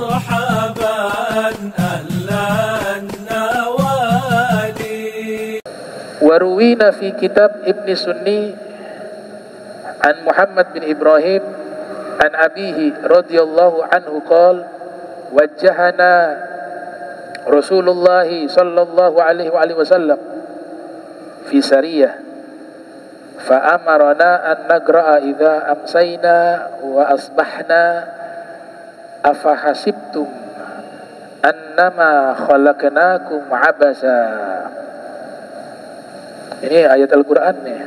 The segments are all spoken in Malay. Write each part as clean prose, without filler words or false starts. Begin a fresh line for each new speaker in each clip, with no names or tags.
مرحبا أهل النوادي.
وروينا في كتاب ابن سني عن محمد بن إبراهيم عن أبيه رضي الله عنه قال وجهنا رسول الله صلى الله عليه وآله وسلم في سرية فأمرنا أن نقرأ إذا أمسينا وأصبحنا أفحسبتم أنما خلقناكم عبثا. Ini ayat Al-Quran nih.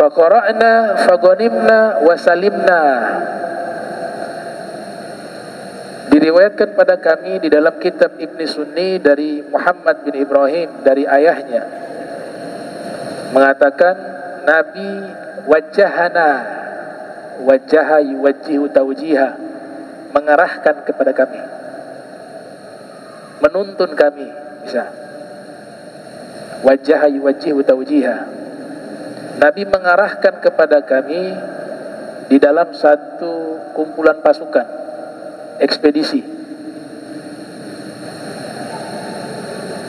Faqara'na faghanimna wasalimna. Diriwayatkan pada kami di dalam kitab Ibn Sunni dari Muhammad bin Ibrahim dari ayahnya mengatakan Nabi wajahana, wajaha yuwajjihu tawjiha, mengarahkan kepada kami, menuntun kami, bisa wajaha yuwajjihu tawjiha. Nabi mengarahkan kepada kami di dalam satu kumpulan pasukan ekspedisi.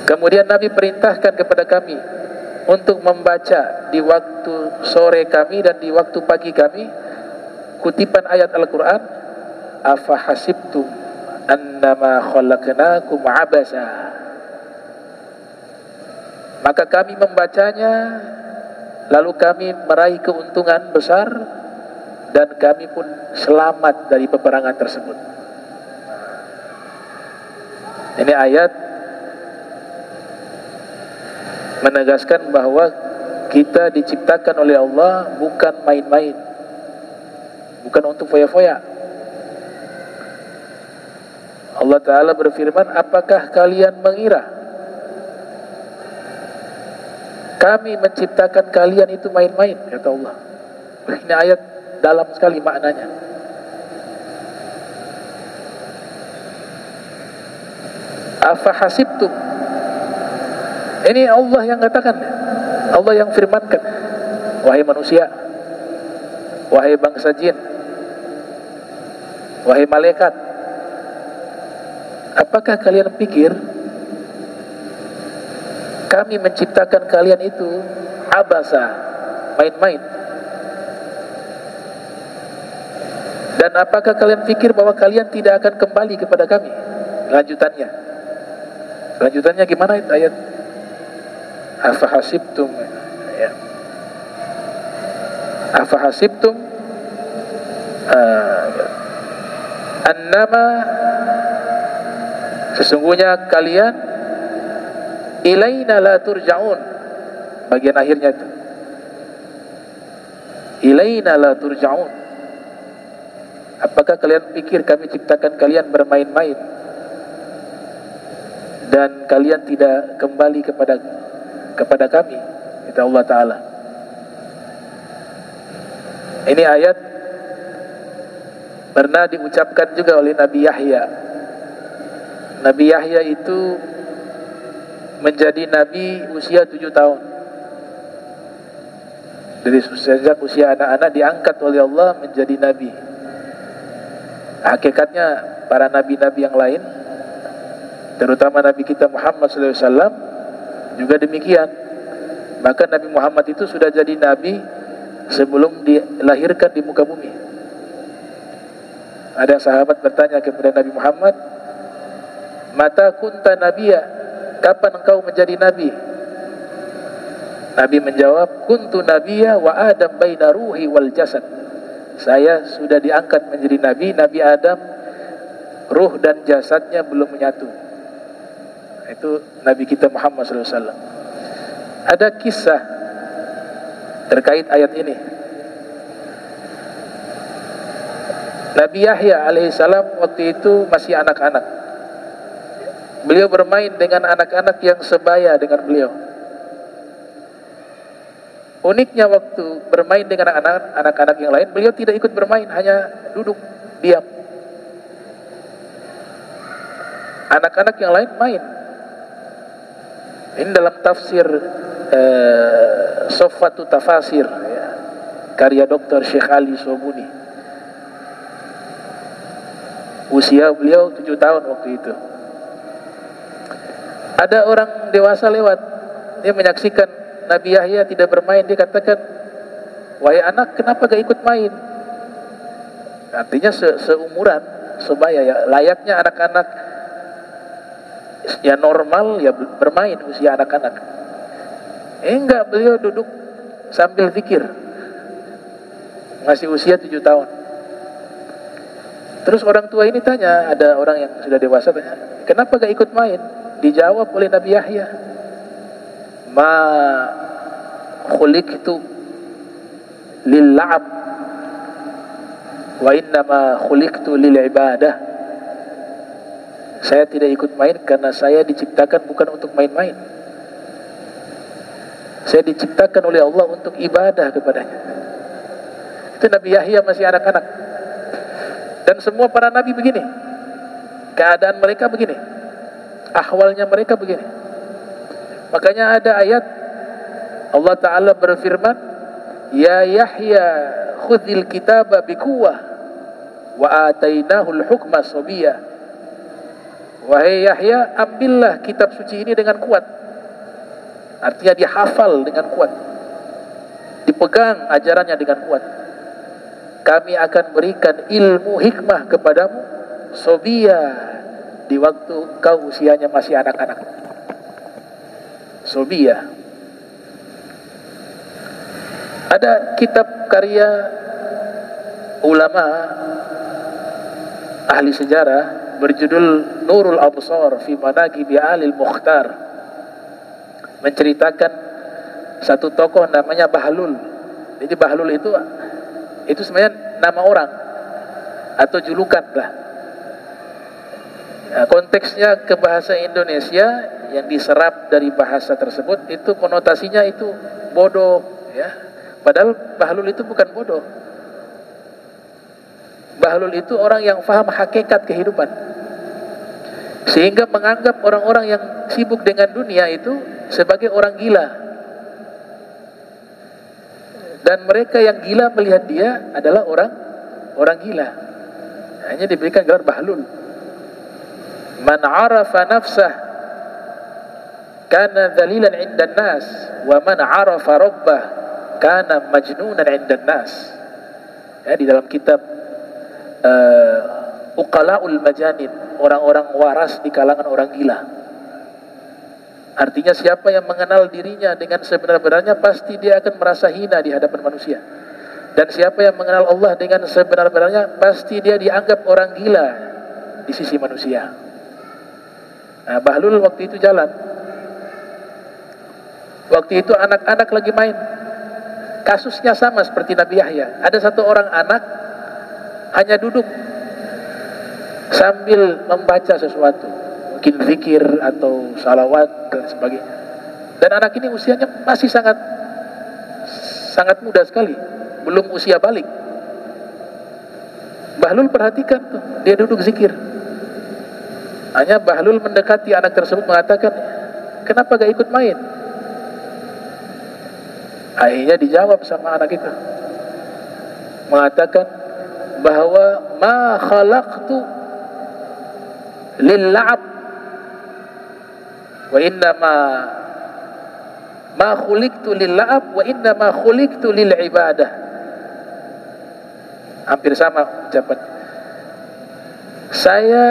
Kemudian Nabi perintahkan kepada kami untuk membaca di waktu sore kami dan di waktu pagi kami kutipan ayat Al-Quran, afahasibtum annama khalaqnakum abasa. Maka kami membacanya, lalu kami meraih keuntungan besar dan kami pun selamat dari peperangan tersebut. Ini ayat menegaskan bahwa kita diciptakan oleh Allah bukan main-main, bukan untuk foya-foya. Allah Ta'ala berfirman, apakah kalian mengira kami menciptakan kalian itu main-main, kata Allah. Ini ayat dalam sekali maknanya. Afahasibtum, ini Allah yang katakan, Allah yang firmankan, wahai manusia, wahai bangsa jin, wahai malaikat, apakah kalian pikir kami menciptakan kalian itu abasa, main-main? Dan apakah kalian pikir bahwa kalian tidak akan kembali kepada kami? Lanjutannya gimana itu ayat? Afahasibtum, ya. Afahasibtum annama, sesungguhnya kalian ilaina la turja'un, bagian akhirnya itu ilaina la turja'un. Apakah kalian pikir kami ciptakan kalian bermain-main dan kalian tidak kembali kepada kami, kata Allah Ta'ala. Ini ayat pernah diucapkan juga oleh Nabi Yahya. Nabi Yahya itu menjadi nabi usia 7 tahun. Dari sejak usia anak-anak diangkat oleh Allah menjadi nabi. Hakikatnya para nabi-nabi yang lain, terutama Nabi kita Muhammad SAW juga demikian. Bahkan Nabi Muhammad itu sudah jadi nabi sebelum dilahirkan di muka bumi. Ada sahabat bertanya kepada Nabi Muhammad, mata kunta nabiya, kapan engkau menjadi nabi? Nabi menjawab, kuntu nabiya wa Adam baina ruhi wal jasad. Saya sudah diangkat menjadi nabi, Nabi Adam ruh dan jasadnya belum menyatu. Itu Nabi kita Muhammad SAW. Ada kisah terkait ayat ini. Nabi Yahya alaihissalam waktu itu masih anak-anak. Beliau bermain dengan anak-anak yang sebaya dengan beliau. Uniknya waktu bermain dengan anak-anak yang lain, beliau tidak ikut bermain, hanya duduk diam. Anak-anak yang lain main. Ini dalam tafsir Sofatu Tafasir, ya, karya Dr. Syekh Ali Sobuni. Usia beliau 7 tahun waktu itu. Ada orang dewasa lewat, dia menyaksikan Nabi Yahya tidak bermain. Dia katakan, wahai anak, kenapa gak ikut main? Artinya seumuran, sebaya, ya, layaknya anak-anak ya normal ya bermain usia anak-anak. Enggak, beliau duduk sambil zikir, masih usia 7 tahun. Terus orang tua ini tanya, ada orang yang sudah dewasa tanya, kenapa gak ikut main? Dijawab oleh Nabi Yahya, ma khuliqtu lil la'ab wa innama khuliqtu lil ibadah. Saya tidak ikut main karena saya diciptakan bukan untuk main-main. Saya diciptakan oleh Allah untuk ibadah kepadanya. Itu Nabi Yahya masih anak-anak. Dan semua para nabi begini. Keadaan mereka begini. Ahwalnya mereka begini. Makanya ada ayat Allah Ta'ala berfirman, ya Yahya khudhil kitaba bikuwah wa atainahul hukma sobiyah. Wahai Yahya, ambillah kitab suci ini dengan kuat. Artinya dihafal dengan kuat, dipegang ajarannya dengan kuat. Kami akan berikan ilmu hikmah kepadamu sobia, di waktu kau usianya masih anak-anak. Sobia. Ada kitab karya ulama ahli sejarah berjudul Nurul Absar fi Manaqibi Alil Mukhtar, menceritakan satu tokoh namanya Bahlul. Jadi Bahlul itu sebenarnya nama orang atau julukan lah. Nah, konteksnya ke bahasa Indonesia yang diserap dari bahasa tersebut itu konotasinya itu bodoh, ya. Padahal Bahlul itu bukan bodoh. Bahlul itu orang yang faham hakikat kehidupan, sehingga menganggap orang-orang yang sibuk dengan dunia itu sebagai orang gila. Dan mereka yang gila melihat dia adalah orang gila. Hanya diberikan gelar Bahlul. Man arafa nafsah kana dhalilan 'indan nas, wa man arafa rabbah kana majnunan 'indan nas. Ya, di dalam kitab Uqala'ul Majanin, orang-orang waras di kalangan orang gila. Artinya siapa yang mengenal dirinya dengan sebenar-benarnya pasti dia akan merasa hina di hadapan manusia. Dan siapa yang mengenal Allah dengan sebenar-benarnya pasti dia dianggap orang gila di sisi manusia. Nah, Bahlul waktu itu jalan. Waktu itu anak-anak lagi main. Kasusnya sama seperti Nabi Yahya. Ada satu orang anak hanya duduk sambil membaca sesuatu, mungkin zikir atau salawat dan sebagainya. Dan anak ini usianya masih sangat muda sekali, belum usia balik. Bahlul perhatikan tuh, dia duduk zikir. Hanya Bahlul mendekati anak tersebut mengatakan, kenapa gak ikut main? Akhirnya dijawab sama anak itu, mengatakan bahwa ma khalaqtu lil la'ab wa inna ma khuliqtu lil la'ab wa inna ma khuliqtu lil ibadah. Hampir sama ucapan. Saya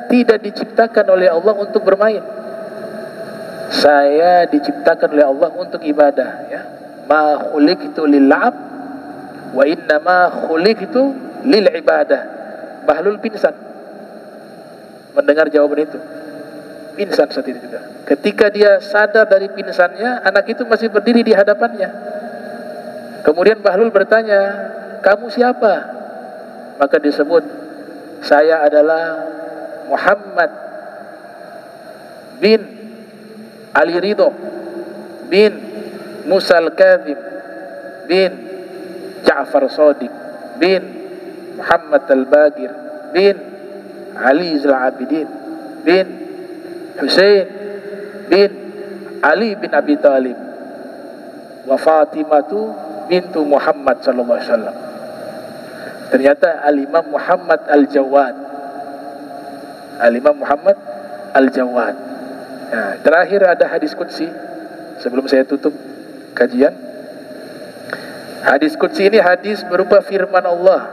tidak diciptakan oleh Allah untuk bermain. Saya diciptakan oleh Allah untuk ibadah, ya. Ma khuliqtu lil la'ab wa inna ma khuliqtu lil ibadah. Bahlul pingsan mendengar jawaban itu. Pingsan saat itu juga. Ketika dia sadar dari pingsannya, anak itu masih berdiri di hadapannya. Kemudian Bahlul bertanya, kamu siapa? Maka disebut, saya adalah Muhammad bin Ali Ridho bin Musa Al-Kadhim bin Ja'far Shadiq bin Muhammad Al-Bagir bin Ali Al-Abidin bin Hussein bin Ali bin Abi Thalib wa Fatimatu bintu Muhammad sallallahu alaihi wasallam. Ternyata Al-Imam Muhammad Al-Jawad. Al-Imam Muhammad Al-Jawad. Nah, terakhir ada hadis qudsi sebelum saya tutup kajian. Hadis qudsi ini hadis berupa firman Allah,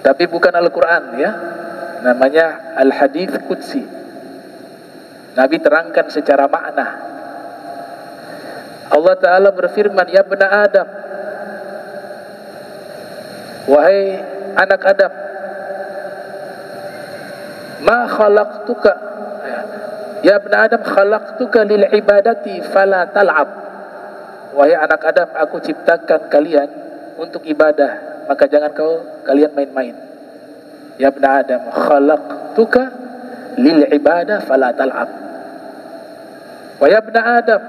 tapi bukan Al-Quran ya. Namanya Al-Hadits Qudsi. Nabi terangkan secara makna. Allah Ta'ala berfirman, ya bena Adam, wahai anak Adam, ma khalaqtuka, ya bena Adam, khalaqtuka lil ibadati fala tal'ab. Wahai anak Adam, aku ciptakan kalian untuk ibadah, maka jangan kalian main-main. Ya bena Adam, khalaqtuka lil ibadah fala tal'ab. Wa ya bena Adam,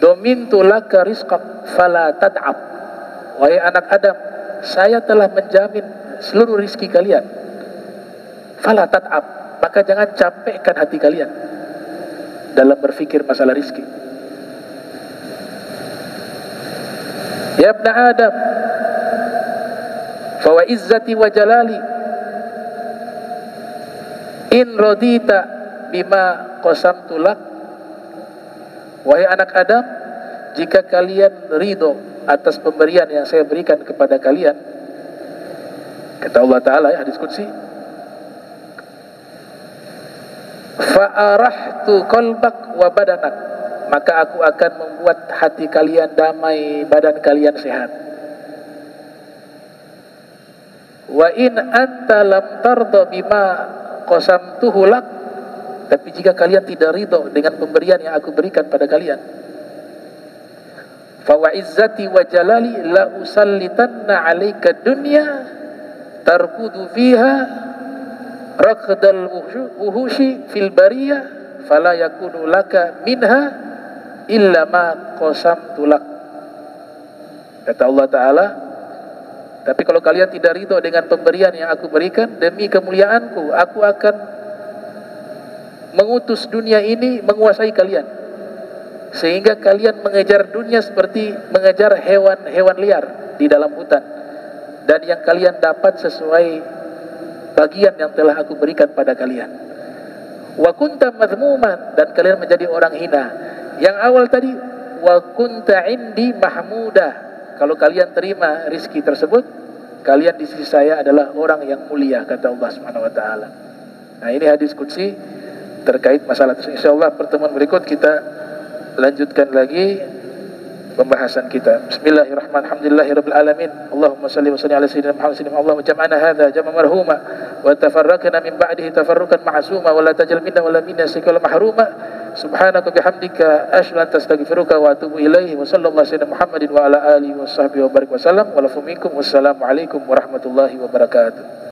domintu laka rizqak fala tad'ab. Wahai anak Adam, saya telah menjamin seluruh rizki kalian. Fala tad'ab, maka jangan capekkan hati kalian dalam berfikir masalah rizki. Ya ibna Adam, fa wa izzati wa jalali in radita bima qasamtu lak. Wahai anak Adam, jika kalian ridho atas pemberian yang saya berikan kepada kalian, kata Allah Ta'ala ya, hadis qudsi, fa'arahtu qalbak wa badanak, maka aku akan membuat hati kalian damai, badan kalian sehat. Wa in anta lam tarda bima qasamtuhu lak, tapi jika kalian tidak ridho dengan pemberian yang aku berikan pada kalian, fa wa izzati wa jalali la usallitanna 'alaika dunya tarkudu fiha raqdal wuhushi fil bariyah fala yakunu laka minha illa ma qasamtu lak. Kata Allah Ta'ala, tapi kalau kalian tidak ridho dengan pemberian yang aku berikan, demi kemuliaanku aku akan mengutus dunia ini menguasai kalian, sehingga kalian mengejar dunia seperti mengejar hewan-hewan liar di dalam hutan, dan yang kalian dapat sesuai bagian yang telah aku berikan pada kalian. Wa kunta madhmuman, dan kalian menjadi orang hina. Yang awal tadi, wa kunta indi mahmudah, kalau kalian terima rizki tersebut, kalian di sisi saya adalah orang yang mulia, kata Allah Subhanahu wa Ta'ala. Nah, ini hadis qudsi terkait masalah tersebut. Insyaallah pertemuan berikut kita lanjutkan lagi pembahasan kita. Bismillahirrahmanirrahim. Alhamdulillahirabbil alamin. Allahumma shalli wa sallim ala sayyidina Muhammad sallallahu alaihi wasallam. Jama'ana hadza jam'an marhuma wa tafarraqna min ba'dihi tafarruqan ma'suma wa la tajal minna wa la minna sikal mahruma. Subhanaka bihamdika asyhadu an astaghfiruka wa atubu ilaihi. Wa sallallahu sayyidina Muhammadin wa ala alihi wa sahbihi wa barik wa sallam. Wa lafu minkum. Wassalamu alaikum warahmatullahi wabarakatuh.